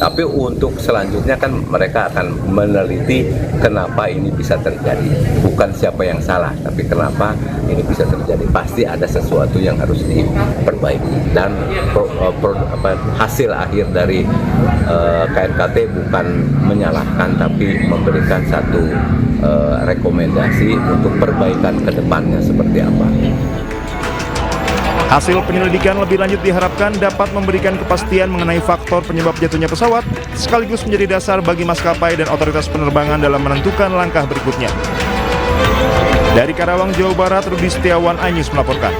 Tapi untuk selanjutnya kan mereka akan meneliti kenapa ini bisa terjadi. Bukan siapa yang salah, tapi kenapa ini bisa terjadi. Pasti ada sesuatu yang harus diperbaiki. Dan hasil akhir dari KNKT bukan menyalahkan, tapi memberikan satu rekomendasi untuk perbaikan ke depannya seperti apa. Hasil penyelidikan lebih lanjut diharapkan dapat memberikan kepastian mengenai faktor penyebab jatuhnya pesawat, sekaligus menjadi dasar bagi maskapai dan otoritas penerbangan dalam menentukan langkah berikutnya. Dari Karawang, Jawa Barat, Rudi Setiawan, iNews melaporkan.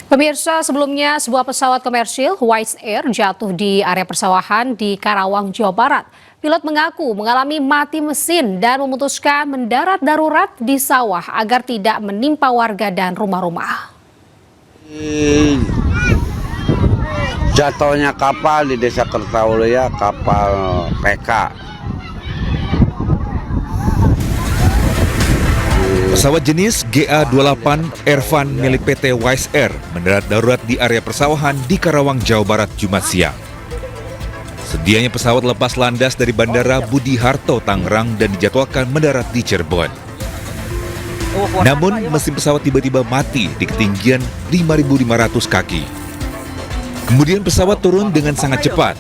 Pemirsa, sebelumnya sebuah pesawat komersil Wise Air jatuh di area persawahan di Karawang, Jawa Barat. Pilot mengaku mengalami mati mesin dan memutuskan mendarat darurat di sawah agar tidak menimpa warga dan rumah-rumah. Jatuhnya kapal di Desa Kertawaluya, kapal PK. Pesawat jenis GA-28 Airfan milik PT Wise Air mendarat darurat di area persawahan di Karawang, Jawa Barat, Jumat siang. Sedianya pesawat lepas landas dari Bandara Budi Harto, Tangerang dan dijadwalkan mendarat di Cirebon. Namun, mesin pesawat tiba-tiba mati di ketinggian 5.500 kaki. Kemudian pesawat turun dengan sangat cepat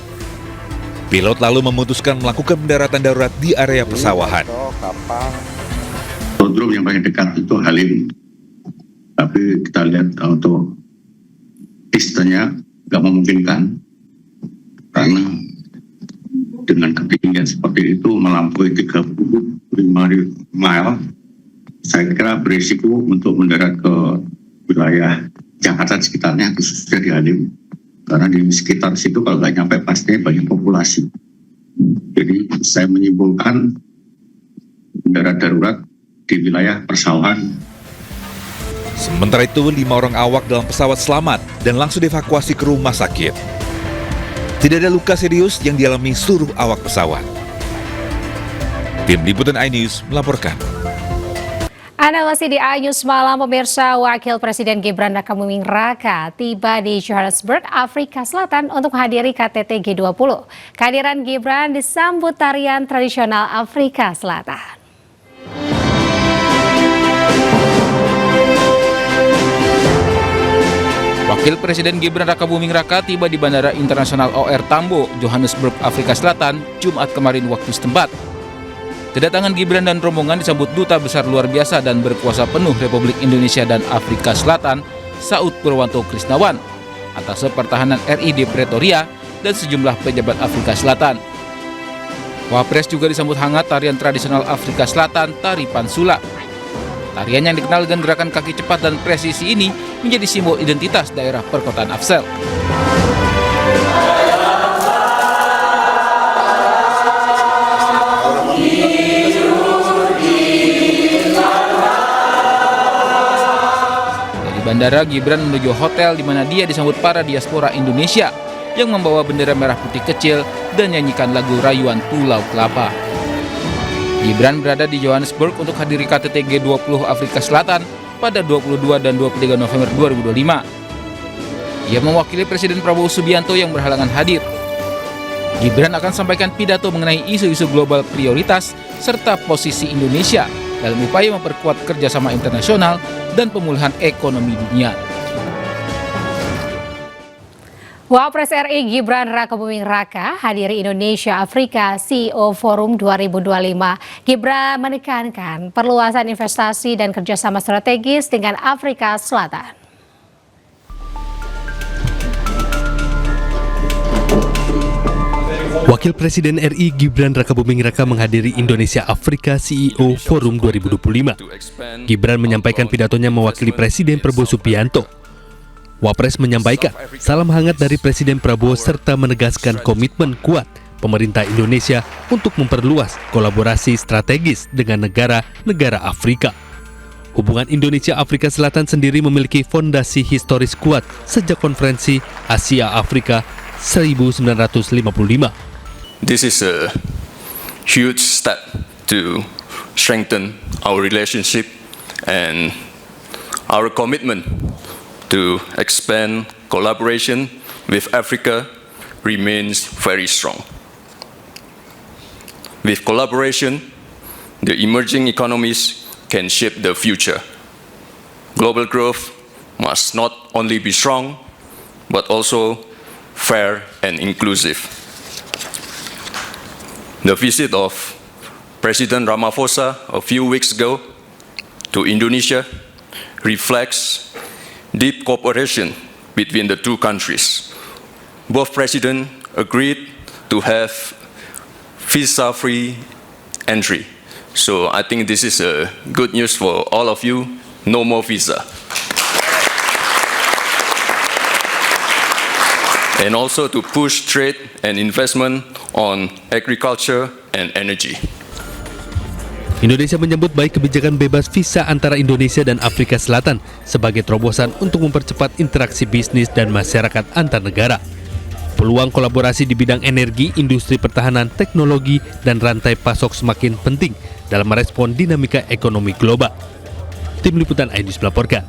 Pilot lalu memutuskan melakukan pendaratan darurat di area persawahan. Drone yang paling dekat itu Halim, tapi kita lihat untuk distance-nya nggak memungkinkan karena dengan ketinggian seperti itu melampaui 35 mile, saya kira berisiko untuk mendarat ke wilayah Jakarta sekitarnya, khususnya di Halim. Karena di sekitar situ kalau nggak nyampe pastinya banyak populasi. Jadi saya menyimpulkan mendarat darurat di wilayah persawahan. Sementara itu 5 orang awak dalam pesawat selamat dan langsung dievakuasi ke rumah sakit. Tidak ada luka serius yang dialami seluruh awak pesawat. Tim Liputan iNews melaporkan. Anda masih di iNews Malam, pemirsa. Wakil Presiden Gibran Rakabuming Raka tiba di Johannesburg, Afrika Selatan untuk menghadiri KTT G20. Kehadiran Gibran disambut tarian tradisional Afrika Selatan. Wakil Presiden Gibran Rakabuming Raka tiba di Bandara Internasional OR Tambo, Johannesburg, Afrika Selatan, Jumat kemarin waktu setempat. Kedatangan Gibran dan rombongan disambut Duta Besar Luar Biasa dan Berkuasa Penuh Republik Indonesia dan Afrika Selatan, Saud Purwanto Krisnawan, Atas Pertahanan RI di Pretoria, dan sejumlah pejabat Afrika Selatan. Wapres juga disambut hangat tarian tradisional Afrika Selatan, Tari Pansula. Tarian yang dikenal dengan gerakan kaki cepat dan presisi ini menjadi simbol identitas daerah perkotaan Afsel. Dari bandara, Gibran menuju hotel di mana dia disambut para diaspora Indonesia yang membawa bendera merah putih kecil dan nyanyikan lagu rayuan Pulau Kelapa. Gibran berada di Johannesburg untuk hadiri KTT G20 Afrika Selatan pada 22 dan 23 November 2025. Ia mewakili Presiden Prabowo Subianto yang berhalangan hadir. Gibran akan sampaikan pidato mengenai isu-isu global prioritas serta posisi Indonesia dalam upaya memperkuat kerjasama internasional dan pemulihan ekonomi dunia. Wapres RI Gibran Rakabuming Raka hadiri Indonesia Afrika CEO Forum 2025. Gibran menekankan perluasan investasi dan kerjasama strategis dengan Afrika Selatan. Wakil Presiden RI Gibran Rakabuming Raka menghadiri Indonesia Afrika CEO Forum 2025. Gibran menyampaikan pidatonya mewakili Presiden Prabowo Subianto. Wapres menyampaikan salam hangat dari Presiden Prabowo serta menegaskan komitmen kuat pemerintah Indonesia untuk memperluas kolaborasi strategis dengan negara-negara Afrika. Hubungan Indonesia-Afrika Selatan sendiri memiliki fondasi historis kuat sejak konferensi Asia-Afrika 1955. This is a huge step to strengthen our relationship and our commitment to expand collaboration with Africa remains very strong. With collaboration, the emerging economies can shape the future. Global growth must not only be strong, but also fair and inclusive. The visit of President Ramaphosa a few weeks ago to Indonesia reflects deep cooperation between the two countries. Both presidents agreed to have visa-free entry. So I think this is a good news for all of you. No more visa. And also to push trade and investment on agriculture and energy. Indonesia menyambut baik kebijakan bebas visa antara Indonesia dan Afrika Selatan sebagai terobosan untuk mempercepat interaksi bisnis dan masyarakat antar negara. Peluang kolaborasi di bidang energi, industri pertahanan, teknologi, dan rantai pasok semakin penting dalam merespon dinamika ekonomi global. Tim Liputan iNews melaporkan.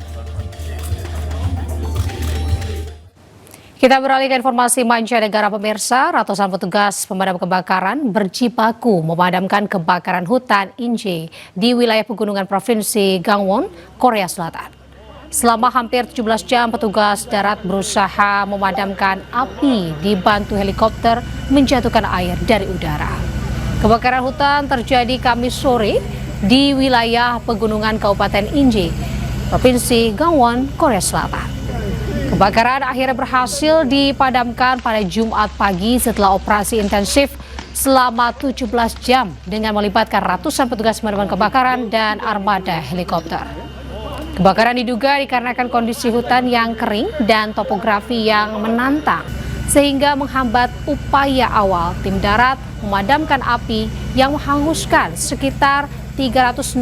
Kita beralih ke informasi mancanegara, pemirsa. Ratusan petugas pemadam kebakaran berjibaku memadamkan kebakaran hutan Inje di wilayah pegunungan provinsi Gangwon, Korea Selatan. Selama hampir 17 jam, petugas darat berusaha memadamkan api dibantu helikopter menjatuhkan air dari udara. Kebakaran hutan terjadi Kamis sore di wilayah pegunungan Kabupaten Inje, Provinsi Gangwon, Korea Selatan. Kebakaran akhirnya berhasil dipadamkan pada Jumat pagi setelah operasi intensif selama 17 jam dengan melibatkan ratusan petugas pemadam kebakaran dan armada helikopter. Kebakaran diduga dikarenakan kondisi hutan yang kering dan topografi yang menantang, sehingga menghambat upaya awal tim darat memadamkan api yang menghanguskan sekitar 360.000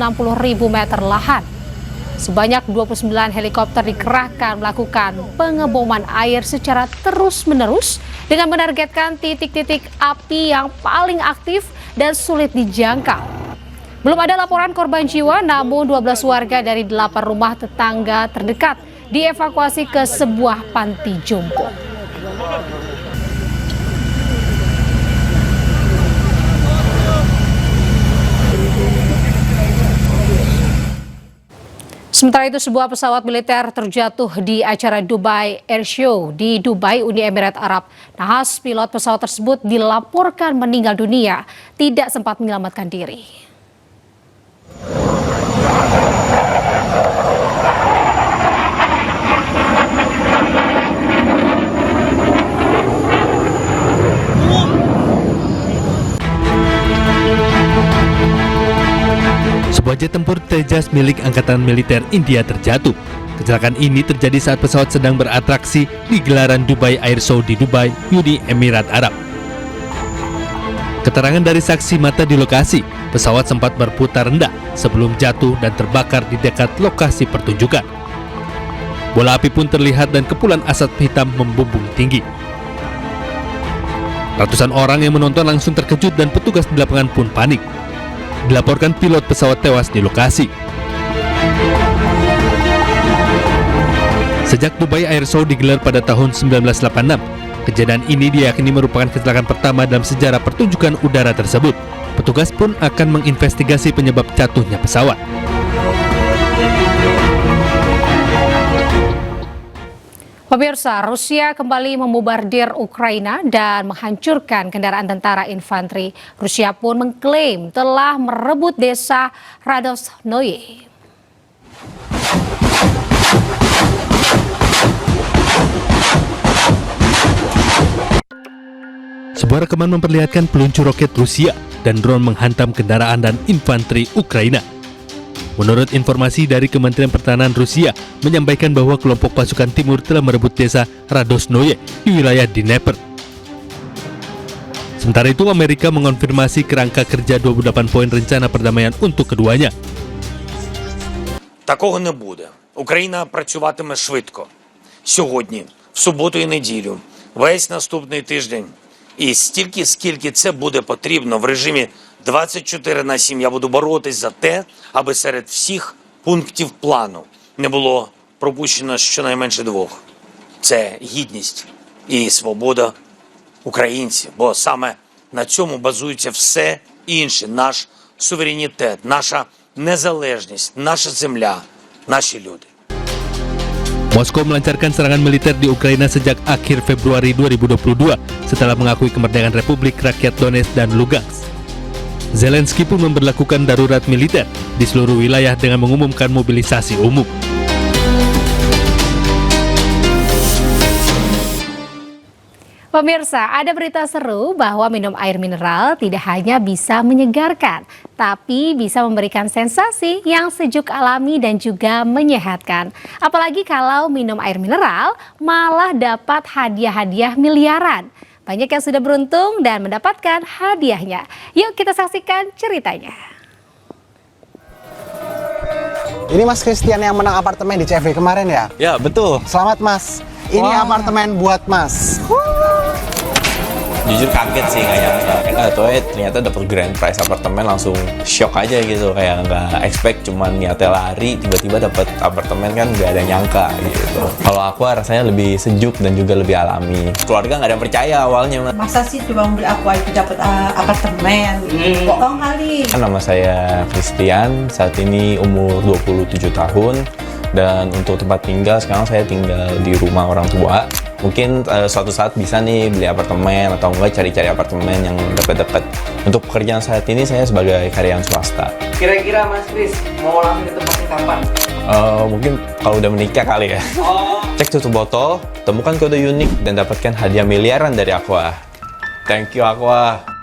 meter lahan. Sebanyak 29 helikopter dikerahkan melakukan pengeboman air secara terus-menerus dengan menargetkan titik-titik api yang paling aktif dan sulit dijangkau. Belum ada laporan korban jiwa, namun 12 warga dari 8 rumah tetangga terdekat dievakuasi ke sebuah panti jompo. Sementara itu, sebuah pesawat militer terjatuh di acara Dubai Air Show di Dubai, Uni Emirat Arab. Nahas pilot pesawat tersebut dilaporkan meninggal dunia, tidak sempat menyelamatkan diri. Sebuah jet tempur Tejas milik Angkatan Militer India terjatuh. Kecelakaan ini terjadi saat pesawat sedang beratraksi di gelaran Dubai Air Show di Dubai, Uni Emirat Arab. Keterangan dari saksi mata di lokasi, pesawat sempat berputar rendah sebelum jatuh dan terbakar di dekat lokasi pertunjukan. Bola api pun terlihat dan kepulan asap hitam membumbung tinggi. Ratusan orang yang menonton langsung terkejut dan petugas di lapangan pun panik. Dilaporkan pilot pesawat tewas di lokasi. Sejak Dubai Air Show digelar pada tahun 1986, kejadian ini diyakini merupakan kecelakaan pertama dalam sejarah pertunjukan udara tersebut. Petugas pun akan menginvestigasi penyebab jatuhnya pesawat. Pemirsa, Rusia kembali membobardir Ukraina dan menghancurkan kendaraan tentara infanteri. Rusia pun mengklaim telah merebut desa Radosnoye. Sebuah rekaman memperlihatkan peluncur roket Rusia dan drone menghantam kendaraan dan infanteri Ukraina. Menurut informasi dari Kementerian Pertahanan Rusia, menyampaikan bahwa kelompok pasukan timur telah merebut desa Radosnoye di wilayah Dnepr. Sementara itu, Amerika mengonfirmasi kerangka kerja 28 poin rencana perdamaian untuk keduanya. Такого не буде. Україна працюватиме швидко. Сьогодні, в суботу і неділю, весь наступний тиждень. І стільки, скільки це буде потрібно в режимі 24/7 я буду боротись за те, аби серед всіх пунктів плану не було пропущено щонайменше 2. Це гідність і свобода українців, бо саме на цьому базується все інше. Наш суверенітет, наша незалежність, наша земля, наші люди. Moskow melancarkan serangan militer di Ukraina sejak akhir Februari 2022 setelah mengakui kemerdekaan Republik Rakyat Donetsk dan Lugansk. Zelensky pun memberlakukan darurat militer di seluruh wilayah dengan mengumumkan mobilisasi umum. Pemirsa, ada berita seru bahwa minum air mineral tidak hanya bisa menyegarkan, tapi bisa memberikan sensasi yang sejuk alami dan juga menyehatkan. Apalagi kalau minum air mineral malah dapat hadiah-hadiah miliaran. Banyak yang sudah beruntung dan mendapatkan hadiahnya. Yuk kita saksikan ceritanya. Ini Mas Christian yang menang apartemen di CV kemarin ya? Ya, betul. Selamat Mas. Ini apartemen buat Mas. Jujur kaget sih, nggak nyangka. Nggak tahu ternyata dapat grand prize apartemen, langsung shock aja gitu. Kayak nggak expect, cuman niatnya lari, tiba-tiba dapat apartemen, kan nggak ada nyangka gitu. Kalau aku rasanya lebih sejuk dan juga lebih alami. Keluarga nggak ada yang percaya awalnya. Masa sih cuma mobil aku aja dapat apartemen? Bohong kali. Nama saya Christian, saat ini umur 27 tahun. Dan untuk tempat tinggal, sekarang saya tinggal di rumah orang tua. Mungkin suatu saat bisa nih beli apartemen atau enggak cari-cari apartemen yang dekat-dekat. Untuk pekerjaan saat ini saya sebagai karyawan swasta. Kira-kira Mas Kris mau langsung ditempatin kapan? Mungkin kalau udah menikah kali ya. Cek tutup botol, temukan kode unik dan dapatkan hadiah miliaran dari Aqua. Thank you Aqua.